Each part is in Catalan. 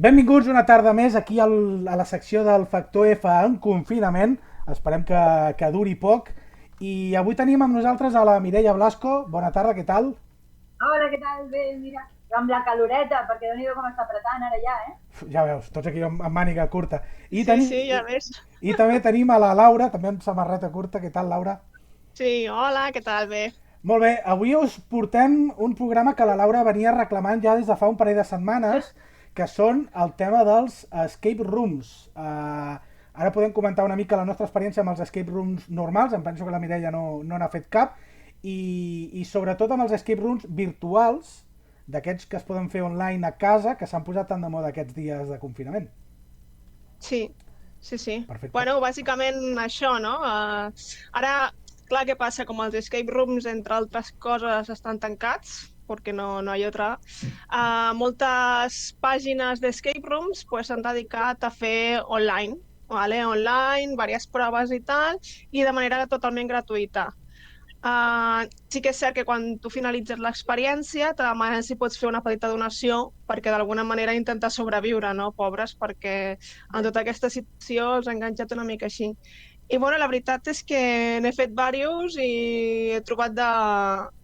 Benvinguts una tarda més aquí a la secció del Factor F en confinament. Esperem que duri poc. I avui tenim amb nosaltres a la Mireia Blasco. Bona tarda, què tal? Hola, què tal? Bé, mira, amb la caloreta, perquè déu nhi com està apretant ara ja, eh? Ja veus, tots aquí amb màniga curta. I, Sí, tenim, sí, i, ja ves. I també tenim a la Laura, també amb samarreta curta. Què tal, Laura? Sí, hola, què tal? Bé. Molt bé, avui us portem un programa que la Laura venia reclamant ja des de fa un parell de setmanes, que són el tema dels escape rooms. Ara podem comentar una mica la nostra experiència amb els escape rooms normals, em penso que la Mireia no n'ha fet cap, i sobretot amb els escape rooms virtuals, d'aquests que es poden fer online a casa, que s'han posat tant de moda aquests dies de confinament. Sí, sí, sí. Perfecte. Bueno, bàsicament això, no? Ara, clar, què passa? Com els escape rooms, entre altres coses, estan tancats, perquè no hi ha otra, moltes pàgines d'escape rooms pues, s'han dedicat a fer online, ¿vale? Online, diverses proves i tal, i de manera totalment gratuïta. Sí que és cert que quan tu finalitzes l'experiència te demanen si pots fer una petita donació perquè d'alguna manera intentar sobreviure, no? Pobres, perquè en tota aquesta situació els ha enganxat una mica així. I bueno, la veritat és que n'he fet diversos i he trobat de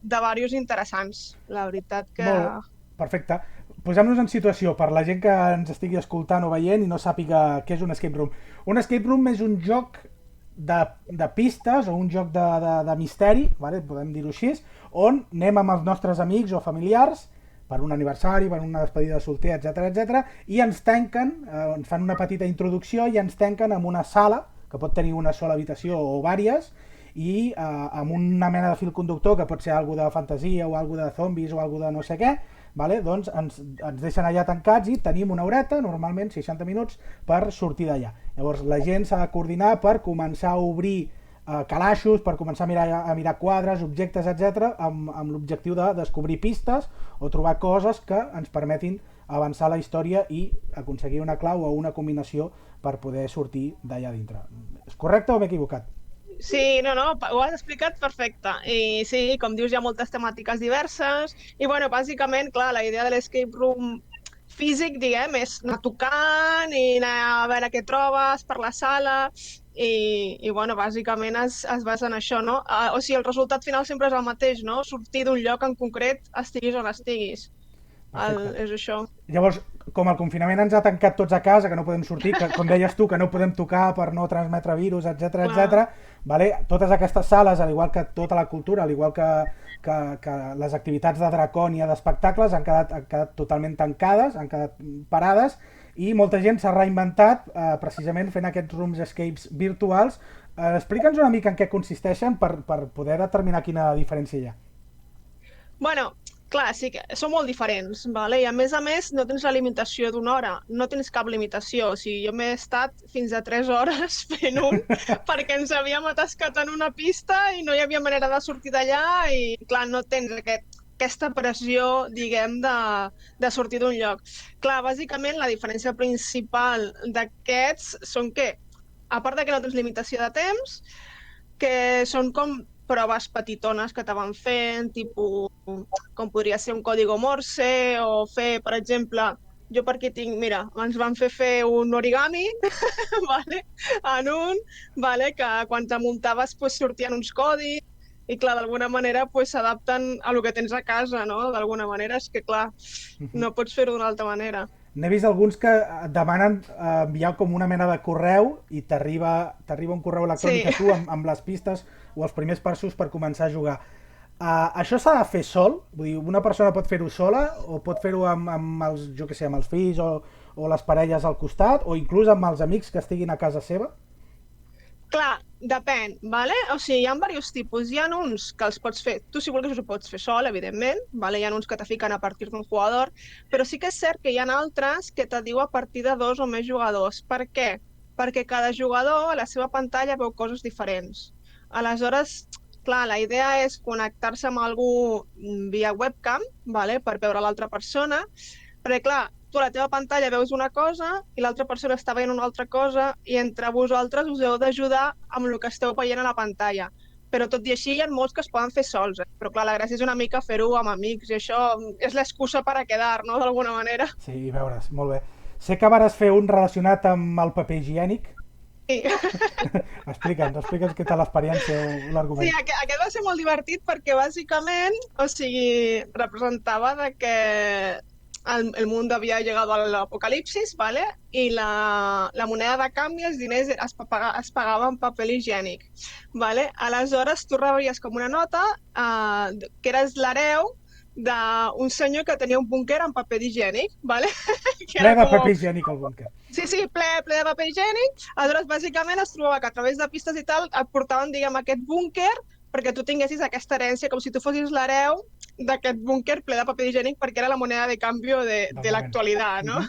diversos interessants. La veritat que... Molt bé, perfecte. Posem-nos en situació per la gent que ens estigui escoltant o veient i no sàpiga què és un escape room. Un escape room és un joc de pistes o un joc de misteri, vale? Podem dir-ho així, on anem amb els nostres amics o familiars per un aniversari, per una despedida de solter, etc i ens tanquen, ens fan una petita introducció i ens tanquen en una sala, que pot tenir una sola habitació o vàries, i amb una mena de fil conductor que pot ser alguna de fantasia o alguna de zombis o alguna de no sé què, vale? Doncs ens deixen allà tancats i tenim una horeta, normalment 60 minuts, per sortir d'allà. Llavors la gent s'ha de coordinar per començar a obrir calaixos, per començar a mirar quadres, objectes, etc, amb l'objectiu de descobrir pistes o trobar coses que ens permetin avançar la història i aconseguir una clau o una combinació per poder sortir d'allà dintre. És correcte o m'he equivocat? Sí, no, ho has explicat perfecte. I sí, com dius, hi ha moltes temàtiques diverses. I, bueno, bàsicament, clar, la idea de l'escape room físic, diguem, és anar tocant i anar a veure què trobes per la sala i bueno, bàsicament es basa en això, no? O sigui, el resultat final sempre és el mateix, no? Sortir d'un lloc en concret, estiguis on estiguis. Perfecte. És això. Llavors, com el confinament ens ha tancat tots a casa, que no podem sortir, que, com deies tu, que no podem tocar per no transmetre virus, etc, vale? Totes aquestes sales, al igual que tota la cultura, al igual que les activitats de Dracònia, d'espectacles, han quedat totalment tancades, han quedat parades, i molta gent s'ha reinventat precisament fent aquests rooms escapes virtuals. Explica'ns una mica en què consisteixen per poder determinar quina diferència hi ha. Bueno, clar, sí que són molt diferents, vale? I a més no tens la limitació d'una hora, no tens cap limitació. O sigui, jo m'he estat fins a 3 hores fent un perquè ens havíem atascat en una pista i no hi havia manera de sortir d'allà i, clar, no tens aquesta pressió, diguem, de sortir d'un lloc. Clar, bàsicament la diferència principal d'aquests són que, a part de que no tens limitació de temps, que són com proves petitones que te van fent, tipus, com podria ser un código Morse, o fer, per exemple, jo per aquí tinc, mira, ens van fer un origami, vale? En un, vale? Que quan te muntaves pues, sortien uns codis, i clar, d'alguna manera s'adapten a lo que tens a casa, no? D'alguna manera, és que clar, no pots fer-ho d'una altra manera. N'he vist alguns que et demanen enviar com una mena de correu i t'arriba un correu electrònic Sí. a tu amb les pistes o els primers passos per començar a jugar. Això s'ha de fer sol? Vull dir, una persona pot fer-ho sola o pot fer-ho amb els, jo què sé, amb els fills o les parelles al costat o inclús amb els amics que estiguin a casa seva? Clar, depèn, vale? O sigui, hi ha diversos tipus. Hi ha uns que els pots fer, tu si vulguis ho pots fer sol, evidentment, vale? Hi ha uns que te fiquen a partir d'un jugador, però sí que és cert que hi ha altres que te diu a partir de 2 o més jugadors. Per què? Perquè cada jugador a la seva pantalla veu coses diferents. Aleshores, clar, la idea és connectar-se amb algú via webcam, vale? Per veure l'altra persona, perquè clar, tu a la teva pantalla veus una cosa i l'altra persona està veient una altra cosa i entre vosaltres us heu d'ajudar amb el que esteu veient a la pantalla. Però tot i així hi ha molts que es poden fer sols, eh? Però clar, la gràcia és una mica fer-ho amb amics i això és l'excusa per a quedar, no?, d'alguna manera. Sí, i veure's, molt bé. Sé que vares fer un relacionat amb el paper higiènic. Sí. Explica'ns què tal l'experiència o Sí, l'argument. aquest va ser molt divertit perquè bàsicament, o sigui, representava de que el mundo había llegado al apocalipsis, ¿vale? Y la moneda de canvi, els diners es pagaven amb paper higiènic, ¿vale? Aleshores tu rebies com una nota que eres l'hereu d'un senyor que tenia un búnquer amb paper higiènic, ¿vale? Que Ple era de com... paper higiènic al búnquer. Sí, sí, ple de paper higiènic. Aleshores, bàsicament, es trobava que a través de pistes i tal et portaven, diguem, aquest búnquer perquè tu tinguessis aquesta herència, com si tu fossis l'hereu d'aquest búnquer ple de paper higiènic perquè era la moneda de canvi de l'actualitat, no?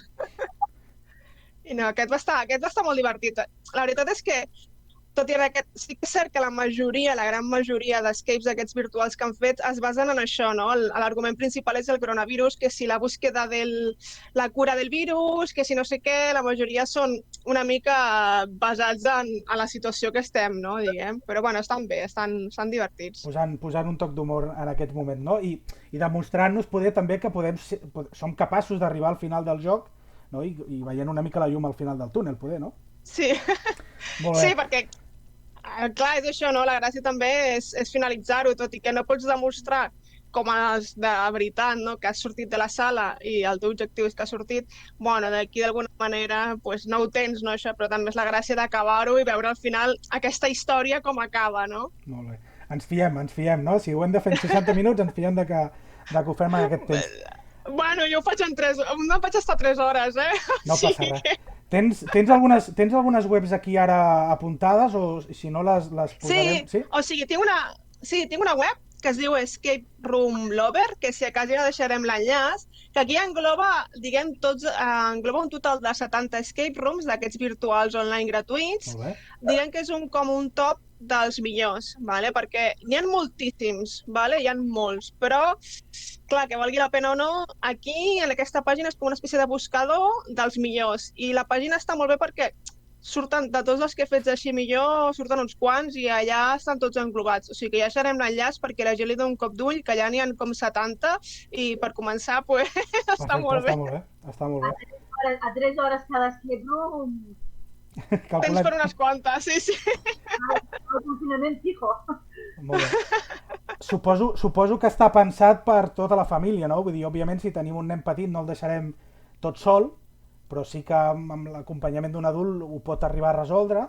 I no, aquest va estar molt divertit. La veritat és que tot i aquest, sí que és cert que la gran majoria d'escapes d'aquests virtuals que han fet es basen en això, no? L'argument principal és el coronavirus, que si la búsqueda la cura del virus, que si no sé què, la majoria són una mica basats en la situació que estem, no? Diguem. Però bueno, estan bé, estan divertits. Posant un toc d'humor en aquest moment, no? I demostrant-nos poder també que som capaços d'arribar al final del joc, no? I veient una mica la llum al final del túnel, poder, no? Sí, Molt bé. sí, perquè clar, és això, no? La gràcia també és finalitzar-ho, tot i que no pots demostrar com de veritat, no? Que has sortit de la sala i el teu objectiu és que has sortit, bueno, d'aquí d'alguna manera pues, no ho tens, no, això, però també és la gràcia d'acabar-ho i veure al final aquesta història com acaba, no? Molt bé. Ens fiem, no? Si ho hem de fer en 60 minuts, ens fiem de que ho fem en aquest temps. Bueno, jo ho faig en 3... No vaig estar 3 hores, eh? No passa res. Tens algunes webs aquí ara apuntades o si no les posarem? Sí, o sigui, tinc una web que es diu Escape Room Lover, que si a cas ja deixarem l'enllaç, que aquí engloba, diguem, engloba un total de 70 escape rooms d'aquests virtuals online gratuïts. Diguem que és com un top dels millors, ¿vale? Perquè n'hi ha moltíssims, ¿vale? Hi ha molts, però, clar, que valgui la pena o no, aquí, en aquesta pàgina, és com una espècie de buscador dels millors. I la pàgina està molt bé perquè surten, de tots els que he fet així millor, surten uns quants i allà estan tots englobats. O sigui que ja deixarem l'enllaç perquè la gent li doni un cop d'ull, que allà n'hi ha com 70 i per començar, pues, està molt bé. Està molt bé. A 3 hores cada escape room... Tens per unes quantes, sí. El confinament fijo. Molt bé. Suposo que està pensat per tota la família, no? Vull dir, òbviament, si tenim un nen petit no el deixarem tot sol, però sí que amb l'acompanyament d'un adult ho pot arribar a resoldre.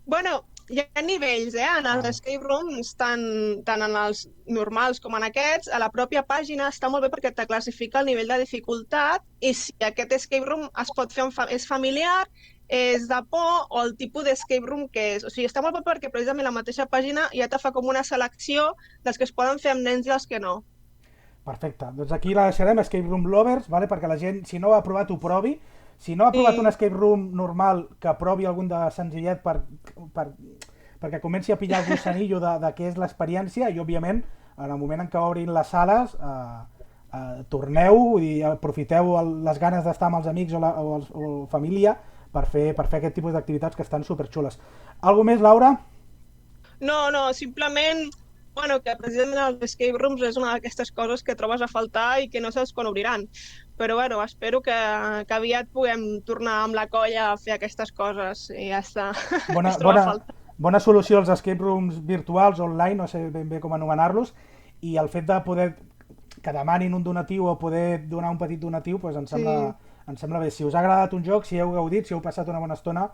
Bueno, hi ha nivells, en els escape rooms, tant en els normals com en aquests. A la pròpia pàgina està molt bé perquè te classifica el nivell de dificultat i si aquest escape room es pot fer és familiar, és de por o el tipus d'escape room que és. O sigui, està molt bé perquè precisament la mateixa pàgina ja te fa com una selecció dels que es poden fer amb nens i els que no. Perfecte. Doncs aquí la deixarem, Escape Room Lovers, vale? Perquè la gent, si no ho ha provat, ho provi. Si no ha provat un escape room normal, que provi algun de senzillet perquè comenci a pillar el gossanillo de què és l'experiència i, òbviament, en el moment en què obrin les sales, torneu i aprofiteu les ganes d'estar amb els amics o família per fer aquest tipus d'activitats que estan superxules. Algo més, Laura? No, simplement... Bueno, que precisament els escape rooms és una d'aquestes coses que trobes a faltar i que no saps quan obriran. Però bueno, espero que aviat puguem tornar amb la colla a fer aquestes coses i ja està. Bona solució als escape rooms virtuals, online, no sé ben bé com anomenar-los, i el fet de poder que demanin un donatiu o poder donar un petit donatiu, doncs em sembla bé. Si us ha agradat un joc, si heu gaudit, si heu passat una bona estona,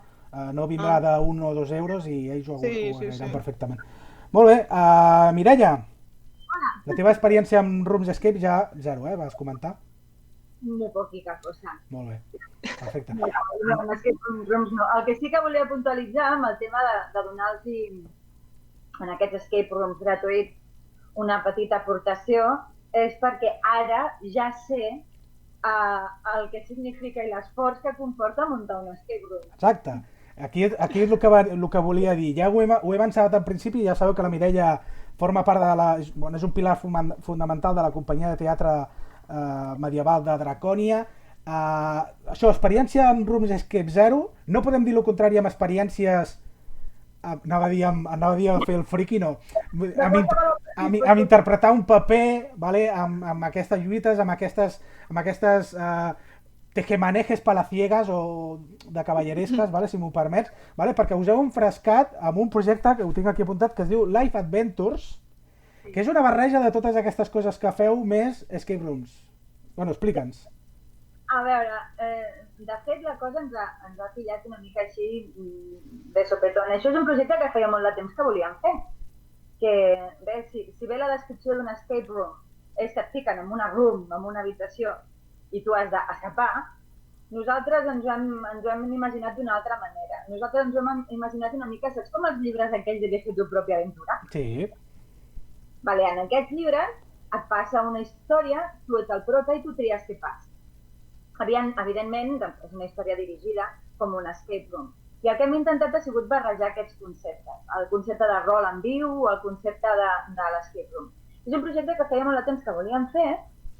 no vindrà d'1 o 2 euros i ells ho agrairan perfectament. Molt bé, Mireia, la teva experiència amb Rooms Escape ja 0, vas comentar? Muy poquita cosa. Molt bé, perfecte. No, el que sí que volia puntualitzar amb el tema de donar-los en aquests escape rooms gratuïts una petita aportació és perquè ara ja sé el que significa i l'esforç que comporta muntar un escape room. Exacte. Aquí és el que volia dir. Ja ho he avançat al principi, ja sabeu que la Mireia forma part és un pilar fundamental de la companyia de teatre medieval de Dracònia. Això, experiència amb Rooms Escape 0, no podem dir el contrari amb experiències, anava a dir a fer el friki, no, amb interpretar un paper, amb aquestes lluites, amb aquestes tejemanejes palaciegas o de cavalleresques, vale, si m'ho permets, vale, perquè us heu enfrescat amb un projecte que ho tinc aquí apuntat que es diu Life Adventures, que és una barreja de totes aquestes coses que feu més escape rooms. Bueno, explica'ns. A veure, de fet la cosa ens ha pillat una mica així de sopetón. Això és un projecte que feia molt de temps que volíem fer. Que bé, si bé la descripció d'un escape room és que et fiquen en una room, en una habitació, i tu has d'escapar, nosaltres ens ho hem imaginat d'una altra manera. Nosaltres ens ho hem imaginat una mica, saps com els llibres aquells de Elige tu pròpia aventura? Sí. Vale, en aquests llibres et passa una història, tu ets el prota i tu tries què passa. Evidentment, és una història dirigida com un escape room. I el que hem intentat ha sigut barrejar aquests conceptes. El concepte de rol en viu, el concepte de l'escape room. És un projecte que feia molt de temps que volíem fer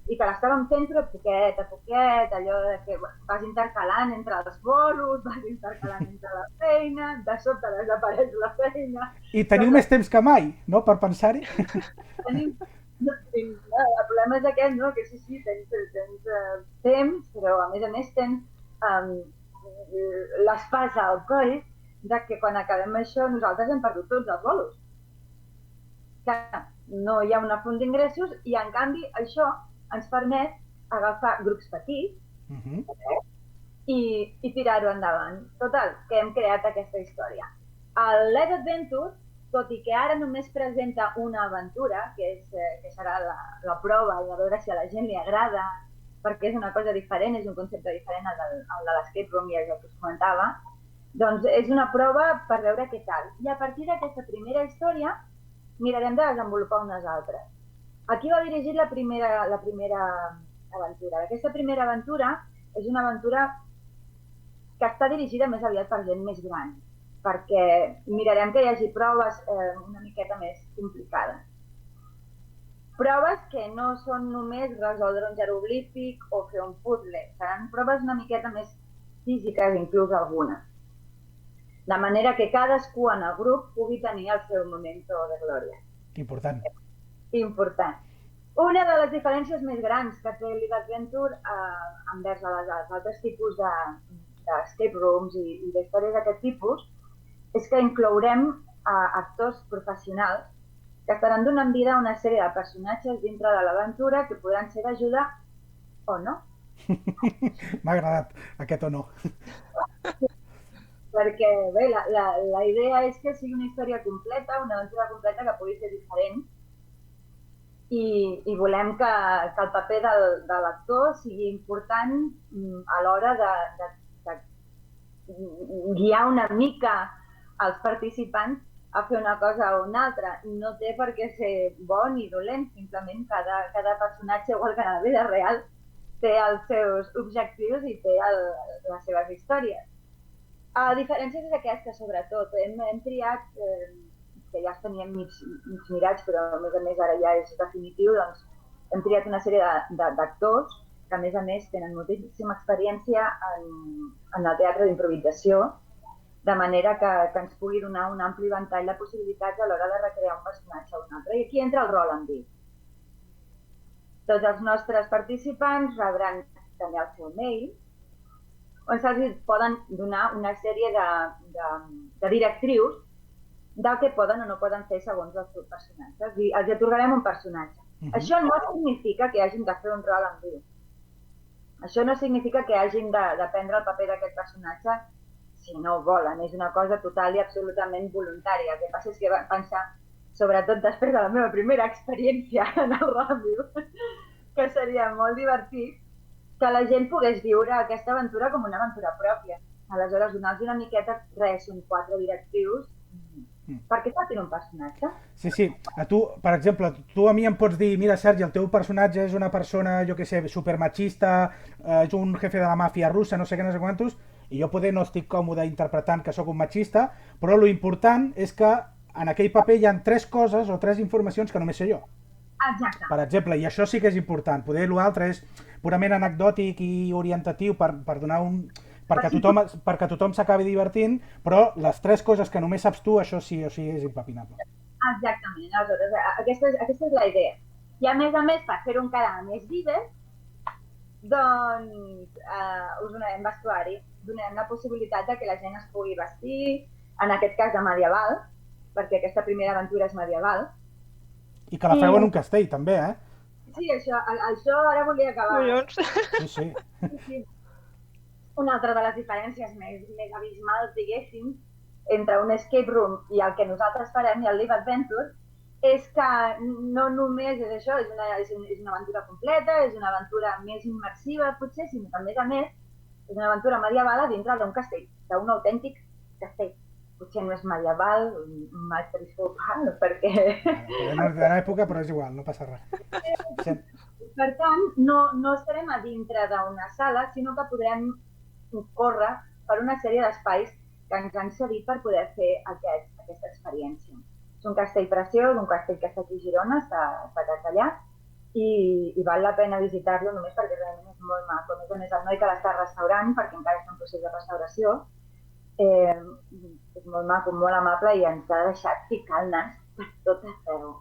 i que l'estàvem fent però poquet a poquet, allò de que vas intercalant entre els bolos, vas intercalant entre la feina, de sobte desapareix la feina... I teniu més temps que mai, no?, per pensar-hi. El problema és aquest, no?, que sí, tens temps, però a més tens l'espasa al coll de que quan acabem això nosaltres hem perdut tots els bolos. Clar, no hi ha una font d'ingressos i en canvi això ens permet agafar grups petits i tirar-ho endavant. Total, que hem creat aquesta història. El Life Adventure, tot i que ara només presenta una aventura, que serà la prova i a veure si a la gent li agrada, perquè és una cosa diferent, és un concepte diferent al de l'escape room i el que us comentava, doncs és una prova per veure què tal. I a partir d'aquesta primera història mirarem de desenvolupar unes altres. Aquí va dirigir la primera aventura. Aquesta primera aventura és una aventura que està dirigida més aviat per gent més gran, perquè mirarem que hi hagi proves una miqueta més complicades. Proves que no són només resoldre un jeroglífic o fer un puzzle, seran proves una miqueta més físiques, inclús algunes. De manera que cadascú en el grup pugui tenir el seu momento de glòria. Important. Important. Una de les diferències més grans que té Live Adventure envers els altres tipus d'escape rooms i d'històries d'aquest tipus és que inclourem actors professionals que estaran donant vida a una sèrie de personatges dintre de l'aventura que podran ser d'ajuda o no. M'ha agradat aquest o no. Perquè bé, la idea és que sigui una història completa, una aventura completa que pugui ser diferent i volem que el paper de l'actor sigui important a l'hora de guiar una mica els participants a fer una cosa o una altra. No té per què ser bo ni dolent, simplement cada personatge, igual que en la vida real, té els seus objectius i té les seves històries. La diferència és aquesta, sobretot. Hem triat, que ja els teníem mig mirats, però a més ara ja és definitiu, doncs hem triat una sèrie d'actors que a més tenen moltíssima experiència en el teatre d'improvisació, de manera que ens pugui donar un ampli ventall de possibilitats a l'hora de recrear un personatge o un altre. I aquí entra el rol en viu. Tots els nostres participants rebran també el seu mail, on se'ls poden donar una sèrie de directrius del que poden o no poden fer segons els seus personatges. I els atorgarem un personatge. Això no significa que hagin de fer un rol en viu. Això no significa que hagin de prendre el paper d'aquest personatge si no ho volen. És una cosa total i absolutament voluntària. El que passa és que vam pensar, sobretot després de la meva primera experiència en el rol en viu, que seria molt divertit que la gent pogués viure aquesta aventura com una aventura pròpia. Aleshores, donar-los una miqueta, són 4 directrius perquè facin un personatge. Sí. A tu, per exemple, tu a mi em pots dir, mira, Sergi, el teu personatge és una persona, jo què sé, supermachista, és un jefe de la màfia russa, no sé què, no sé quantos, i jo poder no estic còmode interpretant que sóc un machista, però lo important és que en aquell paper hi ha 3 coses o 3 informacions que només sé jo. Exacte. Per exemple, i això sí que és important. Poder l'altre és purament anecdòtic i orientatiu per donar perquè tothom s'acabi divertint, però les 3 coses que només saps tu, això sí o sí és impepinable. Exactament. Aleshores, aquesta és la idea. I a més, per fer-ho encara més vives, doncs us donarem vestuari, donem la possibilitat de que la gent es pugui vestir, en aquest cas de medieval, perquè aquesta primera aventura és medieval. I que la feu en un castell, també, Sí, això ara volia acabar. Collons. Sí. Sí. Una altra de les diferències més abismals, diguéssim, entre un escape room i el que nosaltres farem, i el Live Adventure, és que no només és això, és una aventura completa, és una aventura més immersiva, potser, sinó que, a més, és una aventura medieval a dintre d'un castell, d'un autèntic castell. Potser no és medieval, m'haig disculpat, perquè... No és de l'època, però és igual, no passa res. Per tant, no estarem a dintre d'una sala, sinó que podrem córrer per una sèrie d'espais que ens han cedit per poder fer aquesta experiència. És un castell preciós, un castell que està aquí a Girona, està allà, i val la pena visitar-lo només perquè realment és molt maco. A més, el noi que l'està restaurant, perquè encara està en procés de restauració, és molt maco, molt amable i ens ha deixat ficar el nas per tot arreu.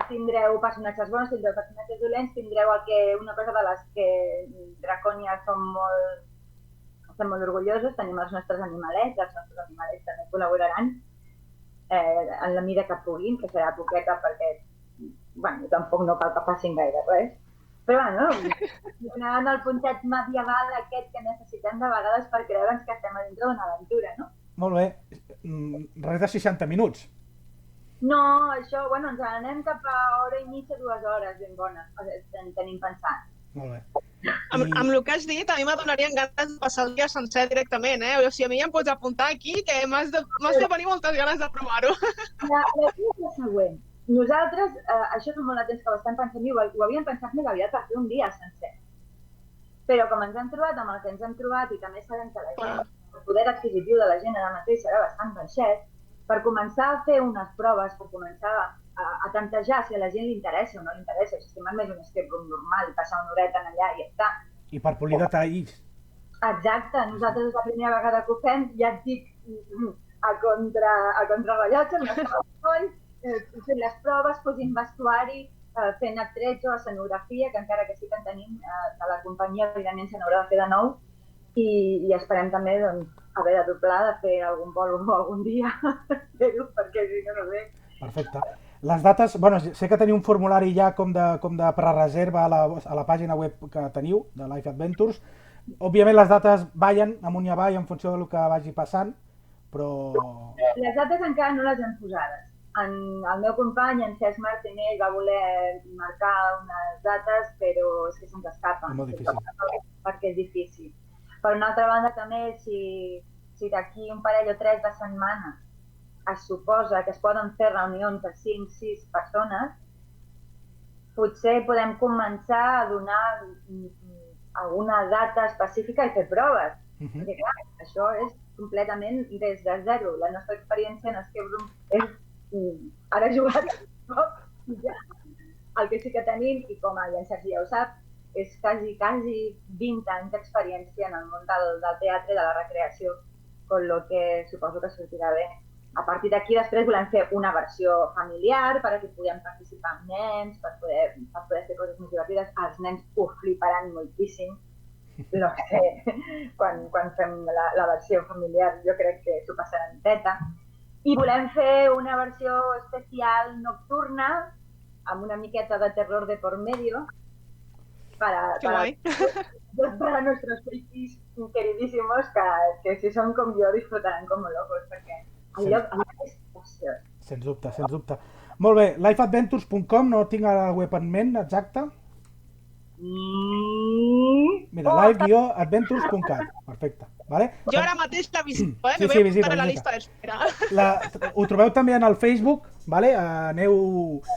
Tindreu personatges bons, tindreu personatges dolents, tindreu una cosa de les que Draconia estem molt orgullosos, tenim els nostres animalets també col·laboraran en la mida que puguin, que serà poqueta perquè tampoc no cal que facin gaire res. Però donant el puntet medieval aquest que necessitem de vegades per creure'ns que estem a dintre d'una aventura, no? Molt bé. Res de 60 minuts. No, això, ens anem cap a hora i mitja, 2 hores, ben bona, tenim pensat. Molt bé. Amb el que has dit, a mi m'adonarien ganes de passar el dia sencer directament, O sigui, a mi ja em pots apuntar aquí, que m'has de venir moltes ganes de provar-ho. La cosa és la següent. Nosaltres, això fa molt de temps que ho estem pensant, i ho havíem pensat més aviat per fer un dia sencer. Però com ens hem trobat amb el que ens hem trobat, i també sabem que la gent, el poder adquisitiu de la gent ara mateix serà bastant baixet, per començar a fer unes proves, per començar a tantejar si a la gent li interessa o no li interessa, si estem més un escape room normal i passar una horeta allà i ja està. I per polir detalls. Exacte, nosaltres és la primera vegada que ho fem, ja et dic, a contrarrellotge, fent les proves, posint vestuari, fent atrecho, escenografia, que encara que sí que en tenim de la companyia, evidentment se n'haurà de fer de nou, i esperem també haver de doblar, de fer algun bolo algun dia, perquè si no sé. Perfecte. Les dates, sé que teniu un formulari ja com de prereserva a la pàgina web que teniu, de Life Adventures. Òbviament les dates ballen amunt i avall en funció del que vagi passant, però... Les dates encara no les hem posades. El meu company, en Cesc Martínez, va voler marcar unes dates, però és que se'ns escapa. És molt difícil. Perquè és difícil. Per una altra banda, també, si d'aquí un parell o 3 de setmanes es suposa que es poden fer reunions de 5-6 persones, potser podem començar a donar alguna data específica i fer proves. Perquè, clar, això és completament des de zero. La nostra experiència en escape room és ara jugat ja. El que sí que tenim, i com el Sergi ja ho sap, és quasi 20 anys d'experiència en el món del teatre i de la recreació, con lo que suposo que sortirà bé. A partir d'aquí, després volem fer una versió familiar perquè puguem participar amb nens, per poder fer coses més divertides. Els nens ho fliparan moltíssim. No sé, quan fem la versió familiar jo crec que s'ho passaran teta. I volem fer una versió especial nocturna amb una miqueta de terror de por medio para nuestros frikis queridísimos que si son com jo disfrutarán como locos perquè el lloc és preciós. Sens dubte, sens dubte. Molt bé, lifeadventures.com, no tinc la web en ment exacta. Mira, live-adventures.cat, perfecte. Vale? Jo ara mateix la visito, Sí, me vull visita, apuntar a la visita. llista d'espera. Ho trobeu també en el Facebook, vale?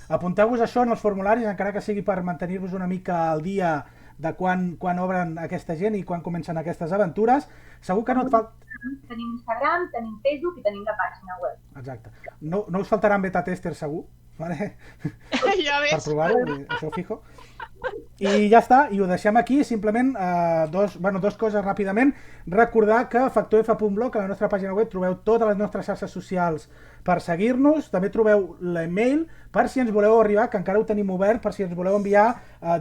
Apunteu-vos això en els formularis, encara que sigui per mantenir-vos una mica al dia de quan obren aquesta gent i quan comencen aquestes aventures. Segur que no et falta... Tenim Instagram, tenim Facebook i tenim la pàgina web. Exacte. No us faltaran beta testers segur, vale? Ja Per ves. provar-ho, això fijo. I ja està, i ho deixem aquí, simplement dos coses ràpidament. Recordar que factorf.blog, a la nostra pàgina web, trobeu totes les nostres xarxes socials per seguir-nos, també trobeu l'email per si ens voleu arribar, que encara ho tenim obert, per si ens voleu enviar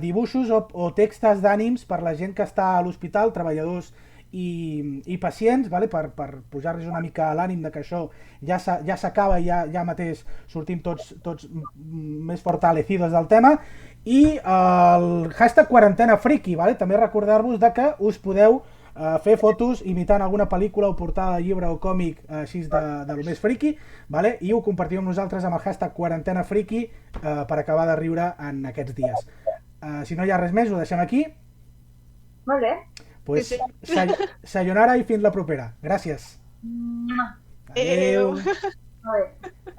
dibuixos o textos d'ànims per la gent que està a l'hospital, treballadors i pacients, vale? Per pujar-los una mica l'ànim de que això ja s'acaba i ja mateix sortim tots més fortalecidos del tema. I el hashtag quarantena friki, vale? També recordar-vos de que us podeu fer fotos imitant alguna pel·lícula o portada de llibre o còmic així de lo més friki, vale? I ho compartiu amb nosaltres amb el hashtag quarantena friki per acabar de riure en aquests dies. Si no hi ha res més, ho deixem aquí. Molt bé. Pues, Sí. sayonara i fins la propera. Gràcies. Mua. Adéu. Molt bé.